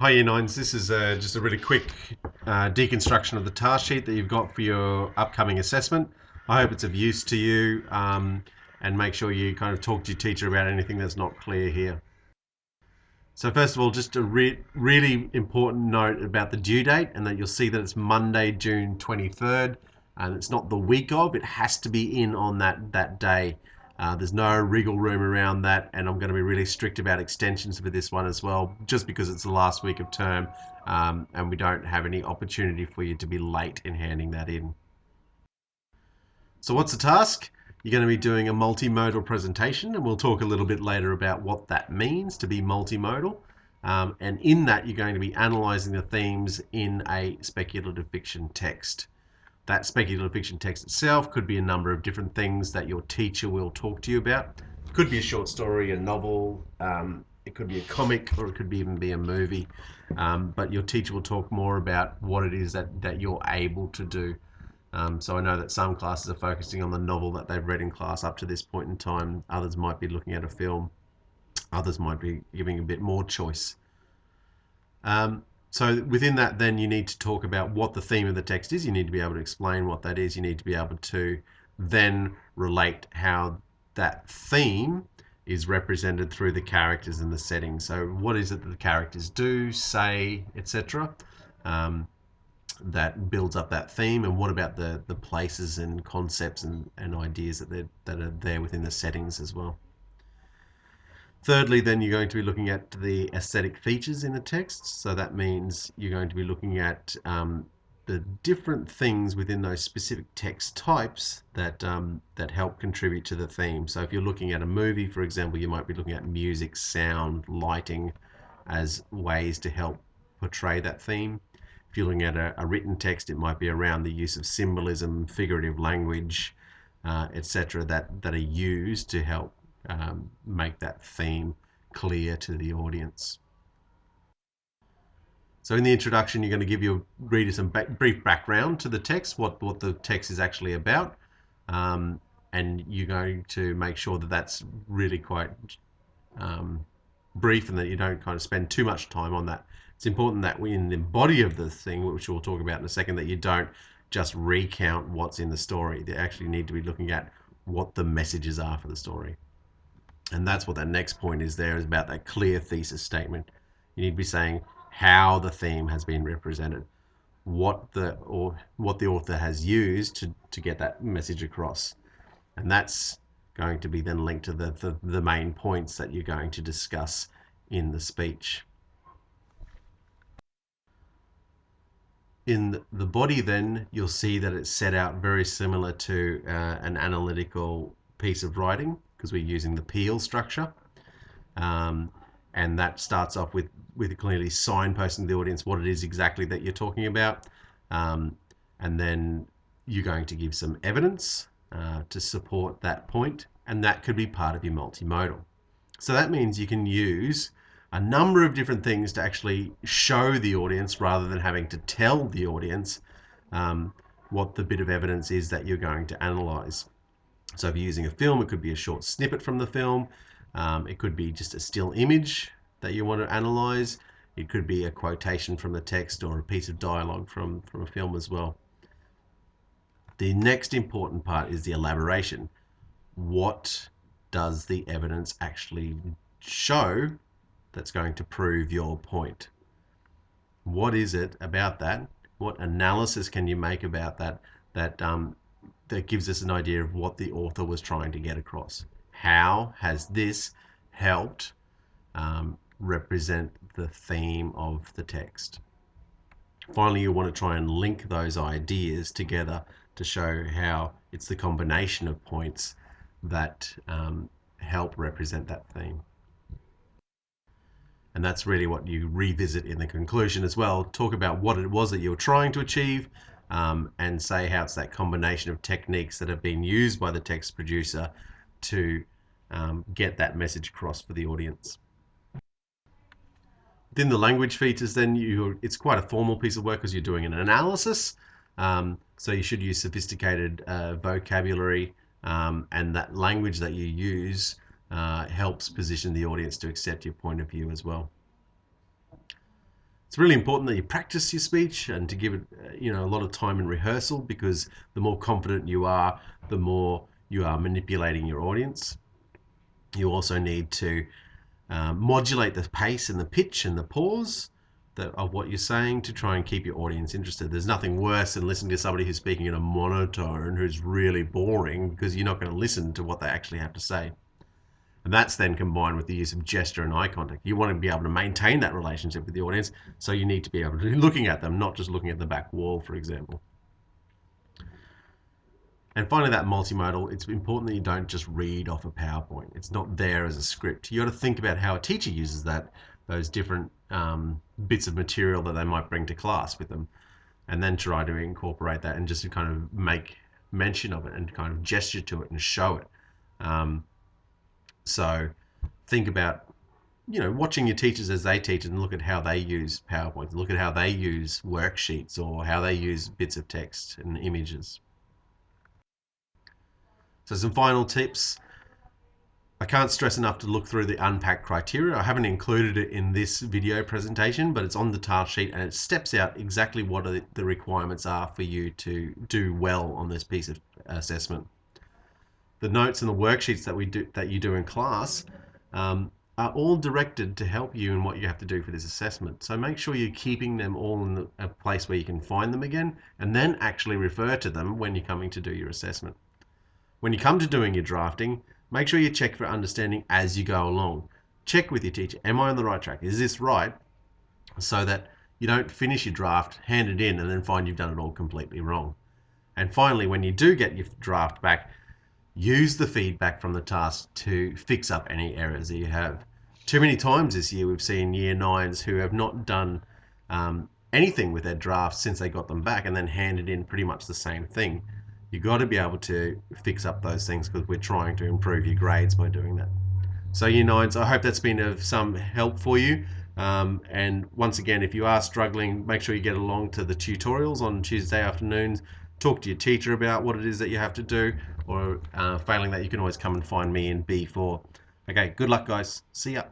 Hi Year Nines, this is just a really quick deconstruction of the task sheet that you've got for your upcoming assessment. I hope it's of use to you, and make sure you kind of talk to your teacher about anything that's not clear here. So first of all, just a really important note about the due date, and that you'll see that it's Monday, June 23rd, and it's not the week of, it has to be in on that day. There's no wriggle room around that, and I'm going to be really strict about extensions for this one as well, just because it's the last week of term, and we don't have any opportunity for you to be late in handing that in. So what's the task? You're going to be doing a multimodal presentation, and we'll talk a little bit later about what that means to be multimodal. And in that, you're going to be analysing the themes in a speculative fiction text. That speculative fiction text itself could be a number of different things that your teacher will talk to you about. It could be a short story, a novel, it could be a comic, or it could even be a movie. But your teacher will talk more about what it is that you're able to do. So I know that some classes are focusing on the novel that they've read in class up to this point in time. Others might be looking at a film. Others might be giving a bit more choice. So within that, then you need to talk about what the theme of the text is. You need to be able to explain what that is. You need to be able to then relate how that theme is represented through the characters and the setting. So what is it that the characters do, say, etc. That builds up that theme, and what about the places and concepts and ideas that are there within the settings as well. Thirdly, then you're going to be looking at the aesthetic features in the text. So that means you're going to be looking at the different things within those specific text types that help contribute to the theme. So if you're looking at a movie, for example, you might be looking at music, sound, lighting as ways to help portray that theme. If you're looking at a written text, it might be around the use of symbolism, figurative language, etc., that are used to help make that theme clear to the audience. So in the introduction, you're going to give your reader some brief background to the text, what the text is actually about, and you're going to make sure that that's really quite brief, and that you don't kind of spend too much time on that. It's important that in the body of the thing, which we'll talk about in a second, that you don't just recount what's in the story. They actually need to be looking at what the messages are for the story. And that's what that next point is there, is about that clear thesis statement. You need to be saying how the theme has been represented, what the author has used to get that message across. And that's going to be then linked to the main points that you're going to discuss in the speech. In the body, then, you'll see that it's set out very similar to an analytical piece of writing, because we're using the Peel structure. And that starts off with clearly signposting to the audience what it is exactly that you're talking about. And then you're going to give some evidence to support that point, and that could be part of your multimodal. So that means you can use a number of different things to actually show the audience, rather than having to tell the audience what the bit of evidence is that you're going to analyze. So if you're using a film, it could be a short snippet from the film. It could be just a still image that you want to analyze. It could be a quotation from the text, or a piece of dialogue from a film as well. The next important part is the elaboration. What does the evidence actually show that's going to prove your point? What is it about that? What analysis can you make about that gives us an idea of what the author was trying to get across? How has this helped represent the theme of the text? Finally, you want to try and link those ideas together to show how it's the combination of points that help represent that theme. And that's really what you revisit in the conclusion as well. Talk about what it was that you were trying to achieve, and say how it's that combination of techniques that have been used by the text producer to get that message across for the audience. Within the language features, then it's quite a formal piece of work, because you're doing an analysis. So you should use sophisticated vocabulary, and that language that you use helps position the audience to accept your point of view as well. It's really important that you practice your speech and to give it, a lot of time in rehearsal, because the more confident you are, the more you are manipulating your audience. You also need to modulate the pace and the pitch and the pause of what you're saying to try and keep your audience interested. There's nothing worse than listening to somebody who's speaking in a monotone who's really boring, because you're not going to listen to what they actually have to say. And that's then combined with the use of gesture and eye contact. You want to be able to maintain that relationship with the audience, so you need to be able to be looking at them, not just looking at the back wall, for example. And finally, that multimodal, it's important that you don't just read off a PowerPoint. It's not there as a script. You got to think about how a teacher uses those different bits of material that they might bring to class with them, and then try to incorporate that and just to kind of make mention of it and kind of gesture to it and show it. So think about, watching your teachers as they teach, and look at how they use PowerPoint, look at how they use worksheets or how they use bits of text and images. So some final tips. I can't stress enough to look through the unpacked criteria. I haven't included it in this video presentation, but it's on the task sheet and it steps out exactly what the requirements are for you to do well on this piece of assessment. The notes and the worksheets that you do in class are all directed to help you in what you have to do for this assessment. So make sure you're keeping them all in a place where you can find them again, and then actually refer to them when you're coming to do your assessment. When you come to doing your drafting, make sure you check for understanding as you go along. Check with your teacher, am I on the right track? Is this right? So that you don't finish your draft, hand it in, and then find you've done it all completely wrong. And finally, when you do get your draft back, use the feedback from the task to fix up any errors that you have. Too many times this year we've seen year 9s who have not done anything with their drafts since they got them back and then handed in pretty much the same thing. You've got to be able to fix up those things, because we're trying to improve your grades by doing that. So year 9s, I hope that's been of some help for you. And once again, if you are struggling, make sure you get along to the tutorials on Tuesday afternoons. Talk to your teacher about what it is that you have to do, or failing that, you can always come and find me in B4. Okay, good luck guys. See ya.